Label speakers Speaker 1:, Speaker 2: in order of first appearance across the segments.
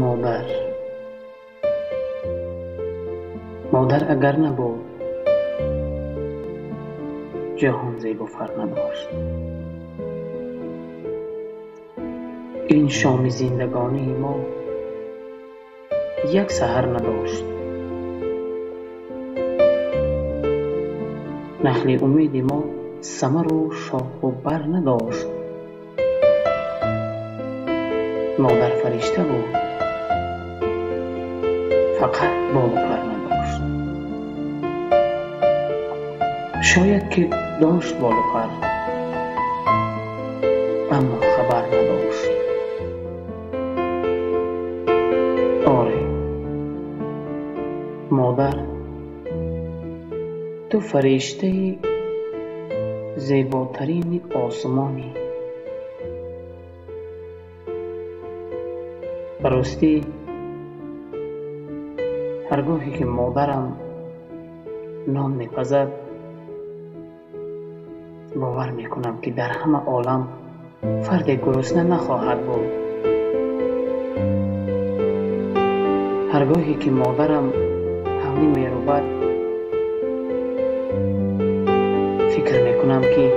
Speaker 1: مادر مادر اگر نبود جهان زیب و فر نداشت. این شام زندگانی ما یک سحر نداشت. نخل امید ما ثمر و شاخ و بر نداشت. مادر فرشته بود، فقط بال و پر نداشت. شاید که داشت بال و پر، اما خبر نداشت. آره مادر، تو فرشته زیباترین آسمانی. براستی هرگاهی که مادرم نان میپزد باور میکنم که در همه عالم فرد گرسنه نخواهد بود. هرگاهی که مادرم حملی میروبد فکر میکنم که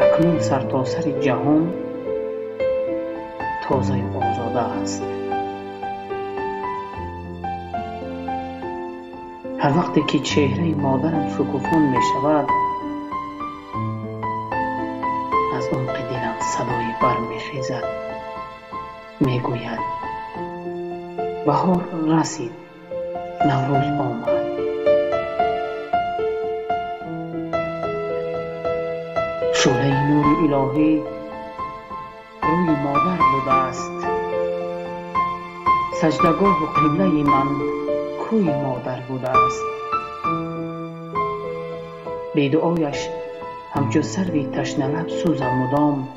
Speaker 1: اکنون سرتاسر جهان تازه آزاده است. هر وقتی که چهره مادرم شکوفان می شود از عمق دلم صدای بر می خیزد، می گوید بهار رسید، نوروز آمد. شعله نور الهی روی مادر بوده است. سجدگاه و قبله من کوی مادر بوده است. بی‌دعایش همچو سروی تشنه لب سوزم مدام.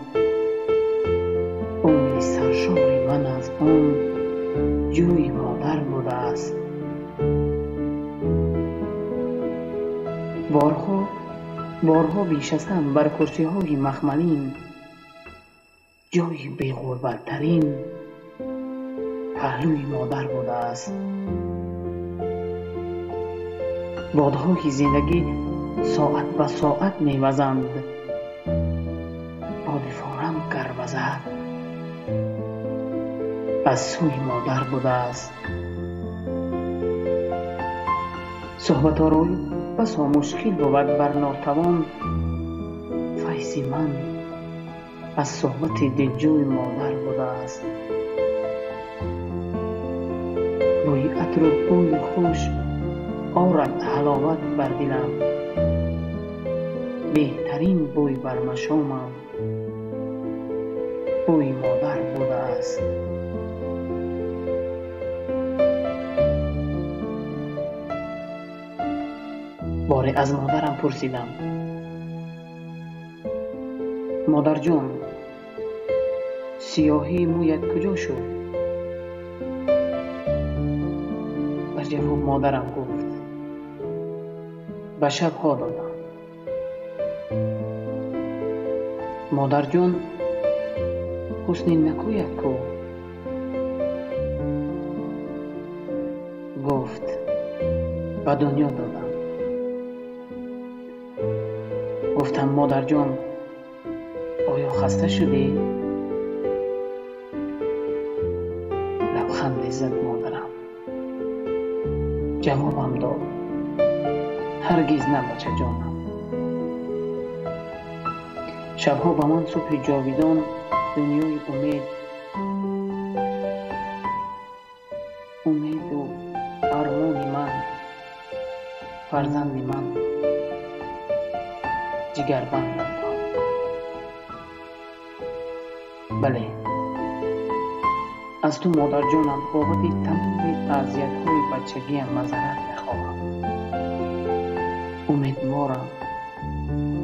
Speaker 1: امید سرشار من از آن جوی مادر بوده است. بارها بیشستم بر کرسی های مخملین، جای بی غربت ترین پهلوی مادر بوده است. بادهای زندگی ساعت به ساعت میوزند، باد فورم گروزد از سوی مادر بوده است. صحبت آرای بسا مشکل بود بر ناتوان، فیض من از صحبت دلجوی مادر بوده است. بوی عطر و بوی خوش آرد حلاوت بر دلم، بهترین بوی بر مشامم بوی مادر بوده است. باره از مادرم پرسیدم مادر جان، سیاهی مویت کجا شد؟ در جواب مادرم گفت به شب‌ها دادم. مادر جان، حسن نکویت کو؟ گفت به دنیا دادم. گفتم مادر جان، آیا خسته شدی؟ لبخند زد مادرم. جوابم داد هرگز نه بچه جانم. شبها به من صبح جاویدان دنیای امید و ارمان من، فرزند من جگربندم داد. بله، از تو مادر جانم بابت تمام اذیت‌های بچگیم معذرت می‌خواهم.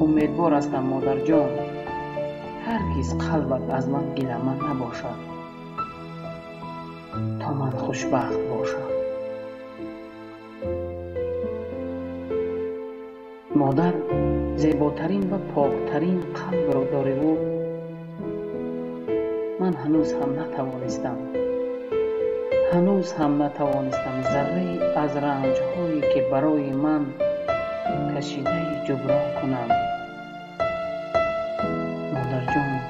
Speaker 1: امیدوار هستم مادر جان هرگز قلبت از من گیله‌مند نباشد تا من خوشبخت باشم. مادر زیباترین و پاکترین قلب را داره و من هنوز هم نتوانستم هنوز هم نتوانستم ذره از رنج‌هایی که برای من کشیده جبران کنم. مادر جان،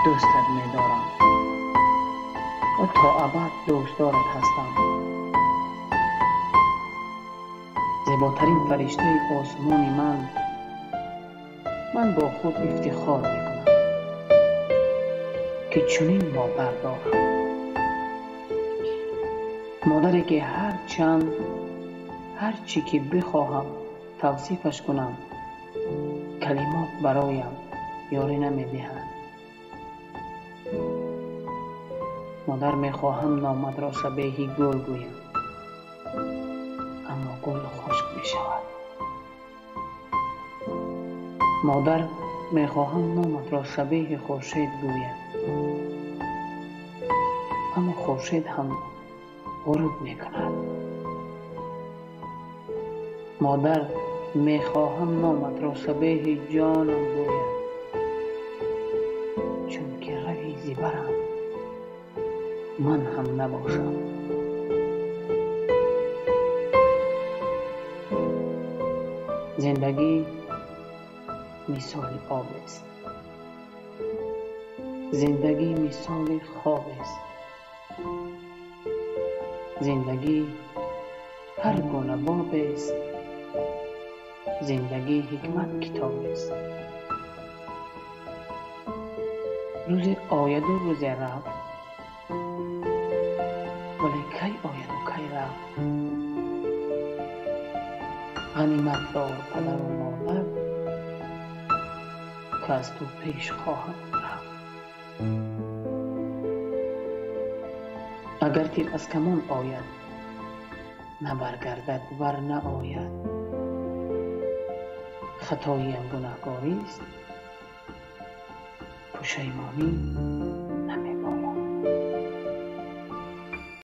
Speaker 1: دوستت می‌دارم و تا ابد دوستدارت هستم. زیباترین فرشته آسمانی من با خود افتخار میکنم که چنین مادر دارم. مادری که هر چی که بخواهم توصیفش کنم کلمات برایم یاری نمیدهند. مادر میخواهم نامت را شبیه گل گویم، اما گل خشک می شود. مادر میخواهم نامت را شبیه خورشید گویم، اما خورشید هم غروب می کند. مادر میخواهم نامت را شبیه جانم گویم، چون که روی زیبرم من هم نباشم. زندگی مثال آب است، زندگی مثال خواب است، زندگی هر گونه باب است، زندگی حکمت کتاب است. روز آید و روز رفت، ولی کی آید و کی رفت. غنیمت دار پدر و مادر که از تو پیش خواهم رفت. اگر تیر از کمان آید نه برگردد ور نه آید. خطایم گناهکاری است، پشیمانی